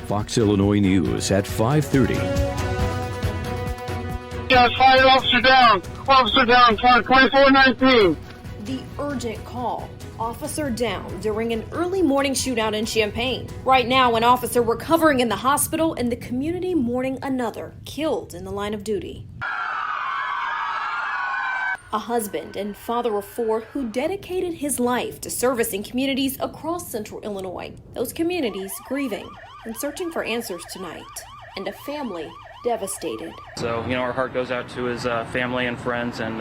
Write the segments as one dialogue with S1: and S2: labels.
S1: Fox Illinois News at 5:30.
S2: Yes, fire officer down. Officer down, car 2419.
S3: The urgent call. Officer down during an early morning shootout in Champaign. Right now, an officer recovering in the hospital and the community mourning another killed in the line of duty. A husband and father of 4 who dedicated his life to servicing communities across central Illinois. Those communities grieving and searching for answers tonight. And a family devastated.
S4: So, our heart goes out to his family and friends, and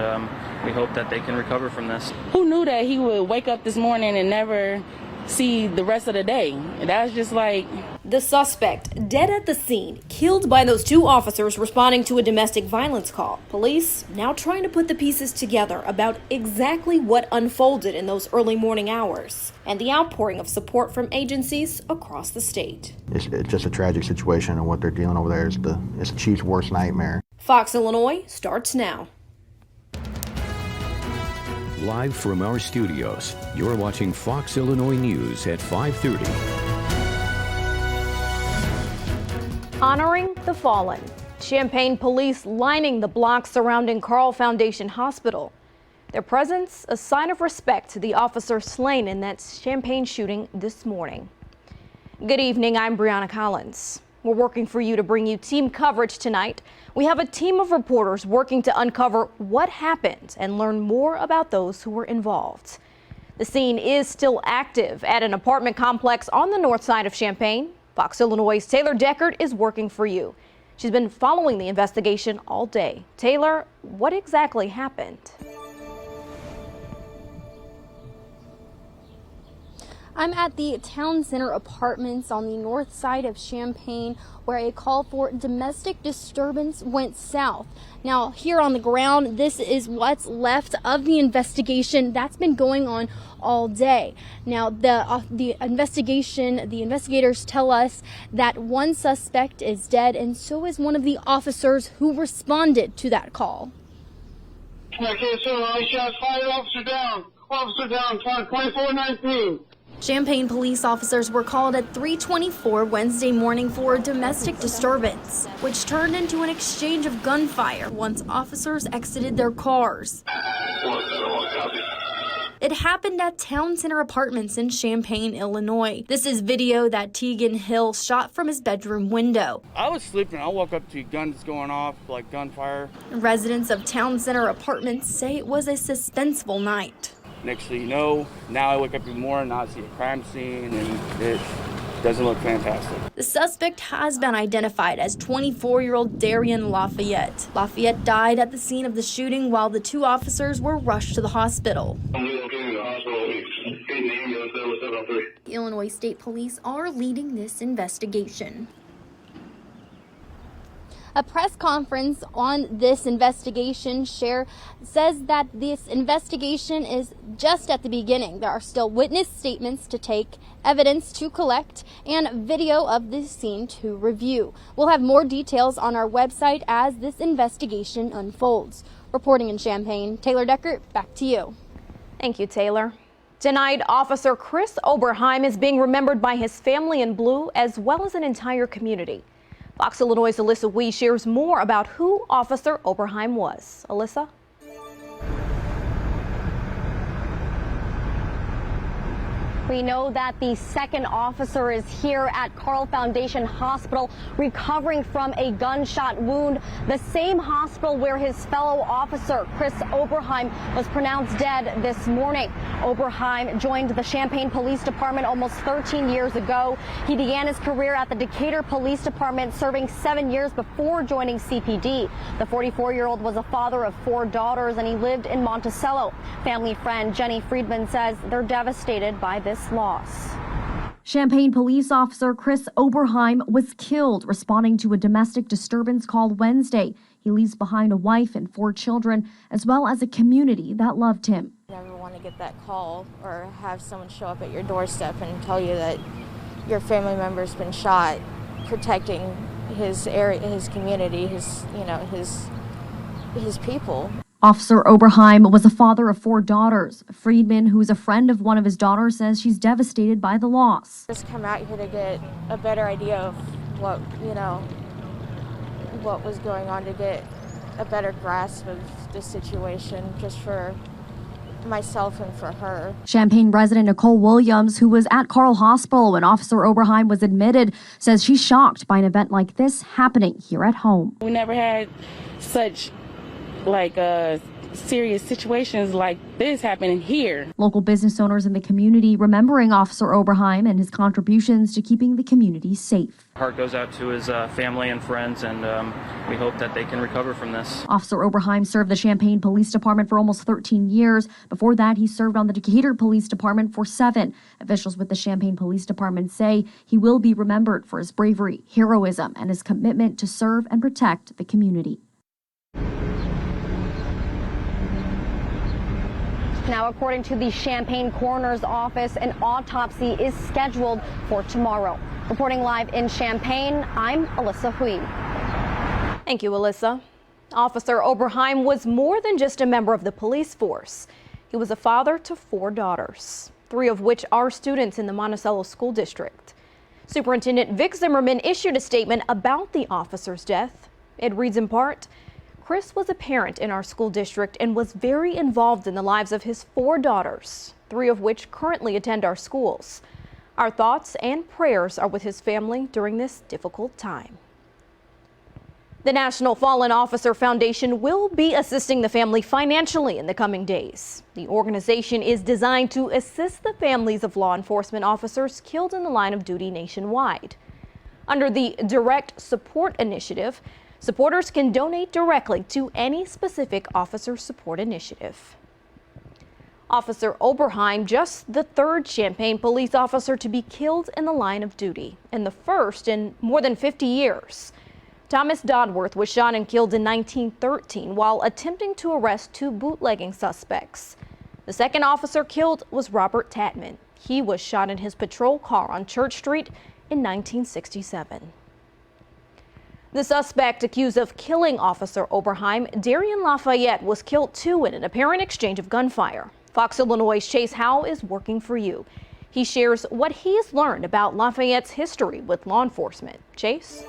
S4: we hope that they can recover from this.
S5: Who knew that he would wake up this morning and never see the rest of the day? That was just like...
S3: The suspect dead at the scene, killed by those 2 officers responding to a domestic violence call. Police now trying to put the pieces together about exactly what unfolded in those early morning hours and the outpouring of support from agencies across the state.
S6: It's just a tragic situation, and what they're dealing over there is it's the chief's worst nightmare.
S3: Fox Illinois starts now.
S1: Live from our studios, you're watching Fox Illinois News at 5:30.
S3: Honoring the fallen. Champaign police lining the blocks surrounding Carle Foundation Hospital. Their presence a sign of respect to the officer slain in that Champaign shooting this morning. Good evening, I'm Brianna Collins. We're working for you to bring you team coverage tonight. We have a team of reporters working to uncover what happened and learn more about those who were involved. The scene is still active at an apartment complex on the north side of Champaign. Fox Illinois' Taylor Deckard is working for you. She's been following the investigation all day. Taylor, what exactly happened?
S7: I'm at the Town Center Apartments on the north side of Champaign, where a call for domestic disturbance went south. Now, here on the ground, this is what's left of the investigation that's been going on all day. Now, the investigators tell us that one suspect is dead, and so is one of the officers who responded to that call.
S2: Okay, so I shot fire officer down. Officer down, car 2419.
S7: Champaign police officers were called at 3:24 Wednesday morning for a domestic disturbance, which turned into an exchange of gunfire once officers exited their cars. It happened at Town Center Apartments in Champaign, Illinois. This is video that Tegan Hill shot from his bedroom window.
S8: I was sleeping. I woke up to guns going off, like gunfire.
S7: Residents of Town Center Apartments say it was a suspenseful night.
S8: Next thing you know, now I wake up even more and now I see a crime scene, and it doesn't look fantastic.
S7: The suspect has been identified as 24-year-old Darian Lafayette. Lafayette died at the scene of the shooting while the 2 officers were rushed to the hospital. Illinois State Police are leading this investigation. A press conference on this investigation says that this investigation is just at the beginning. There are still witness statements to take, evidence to collect, and video of this scene to review. We'll have more details on our website as this investigation unfolds. Reporting in Champaign, Taylor Deckard, back to you.
S3: Thank you, Taylor. Tonight, Officer Chris Oberheim is being remembered by his family in blue as well as an entire community. Fox Illinois' Alyssa Wee shares more about who Officer Oberheim was. Alyssa?
S9: We know that the second officer is here at Carle Foundation Hospital recovering from a gunshot wound, the same hospital where his fellow officer Chris Oberheim was pronounced dead this morning. Oberheim joined the Champaign Police Department almost 13 years ago. He began his career at the Decatur Police Department, serving 7 years before joining CPD. The 44-year-old was a father of 4 daughters, and he lived in Monticello. Family friend Jenny Friedman says they're devastated by this loss.
S10: Champaign police officer Chris Oberheim was killed responding to a domestic disturbance call Wednesday. He leaves behind a wife and 4 children, as well as a community that loved him.
S11: You never want to get that call or have someone show up at your doorstep and tell you that your family member's been shot protecting his area, his community, his people.
S10: Officer Oberheim was a father of 4 daughters. Friedman, who is a friend of one of his daughters, says she's devastated by the loss.
S11: Just come out here to get a better idea of what, what was going on, to get a better grasp of the situation, just for myself and for her.
S10: Champaign resident Nicole Williams, who was at Carl Hospital when Officer Oberheim was admitted, says she's shocked by an event like this happening here at home.
S5: We never had such serious situations like this happening here.
S10: Local business owners in the community remembering Officer Oberheim and his contributions to keeping the community safe.
S4: Heart goes out to his family and friends, and we hope that they can recover from this.
S10: Officer Oberheim served the Champaign Police Department for almost 13 years. Before that, he served on the Decatur Police Department for 7. Officials with the Champaign Police Department say he will be remembered for his bravery, heroism, and his commitment to serve and protect the community.
S9: Now, according to the Champaign Coroner's Office, an autopsy is scheduled for tomorrow. Reporting live in Champaign, I'm Alyssa Hui.
S3: Thank you, Alyssa. Officer Oberheim was more than just a member of the police force. He was a father to 4 daughters, 3 of which are students in the Monticello School District. Superintendent Vic Zimmerman issued a statement about the officer's death. It reads in part, "Chris was a parent in our school district and was very involved in the lives of his 4 daughters, 3 of which currently attend our schools. Our thoughts and prayers are with his family during this difficult time." The National Fallen Officer Foundation will be assisting the family financially in the coming days. The organization is designed to assist the families of law enforcement officers killed in the line of duty nationwide. Under the Direct Support Initiative, supporters can donate directly to any specific officer support initiative. Officer Oberheim, just the 3rd Champaign police officer to be killed in the line of duty, and the 1st in more than 50 years. Thomas Dodworth was shot and killed in 1913 while attempting to arrest 2 bootlegging suspects. The 2nd officer killed was Robert Tatman. He was shot in his patrol car on Church Street in 1967. The suspect accused of killing Officer Oberheim, Darian Lafayette, was killed too in an apparent exchange of gunfire. Fox Illinois' Chase Howell is working for you. He shares what he's learned about Lafayette's history with law enforcement. Chase?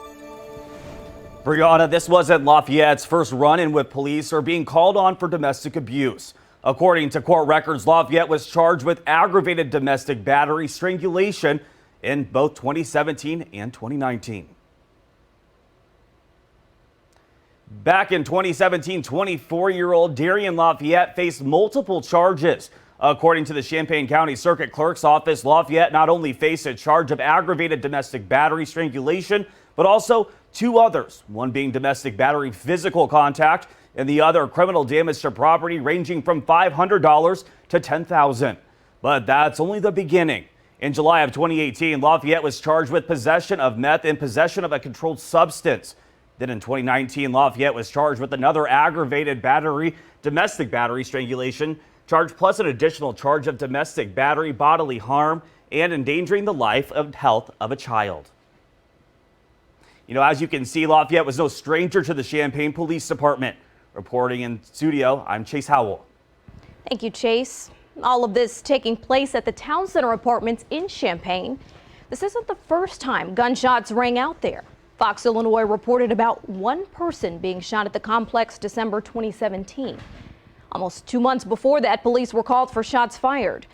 S12: Brianna, this wasn't Lafayette's first run-in with police or being called on for domestic abuse. According to court records, Lafayette was charged with aggravated domestic battery strangulation in both 2017 and 2019. Back in 2017, 24-year-old Darian Lafayette faced multiple charges. According to the Champaign County Circuit Clerk's Office, Lafayette not only faced a charge of aggravated domestic battery strangulation, but also 2 others, one being domestic battery physical contact and the other criminal damage to property ranging from $500 to $10,000. But that's only the beginning. In July of 2018, Lafayette was charged with possession of meth and possession of a controlled substance. Then in 2019, Lafayette was charged with another aggravated domestic battery strangulation charge, plus an additional charge of domestic battery, bodily harm, and endangering the life and health of a child. As you can see, Lafayette was no stranger to the Champaign Police Department. Reporting in studio, I'm Chase Howell.
S3: Thank you, Chase. All of this taking place at the Town Center Apartments in Champaign. This isn't the first time gunshots rang out there. Fox Illinois reported about 1 person being shot at the complex December 2017. Almost 2 months before that, police were called for shots fired.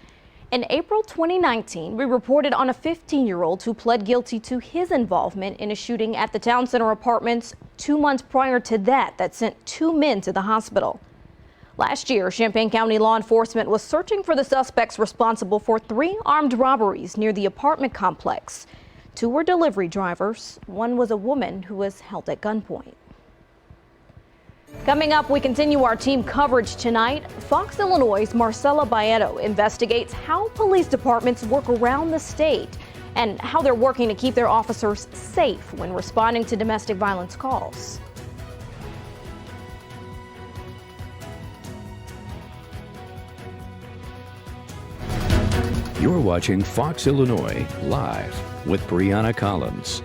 S3: In April 2019, we reported on a 15-year-old who pled guilty to his involvement in a shooting at the Town Center Apartments 2 months prior to that sent 2 men to the hospital. Last year, Champaign County law enforcement was searching for the suspects responsible for 3 armed robberies near the apartment complex. 2 were delivery drivers. 1 was a woman who was held at gunpoint. Coming up, we continue our team coverage tonight. Fox Illinois' Marcela Baeto investigates how police departments work around the state and how they're working to keep their officers safe when responding to domestic violence calls.
S1: You're watching Fox Illinois Live with Brianna Collins.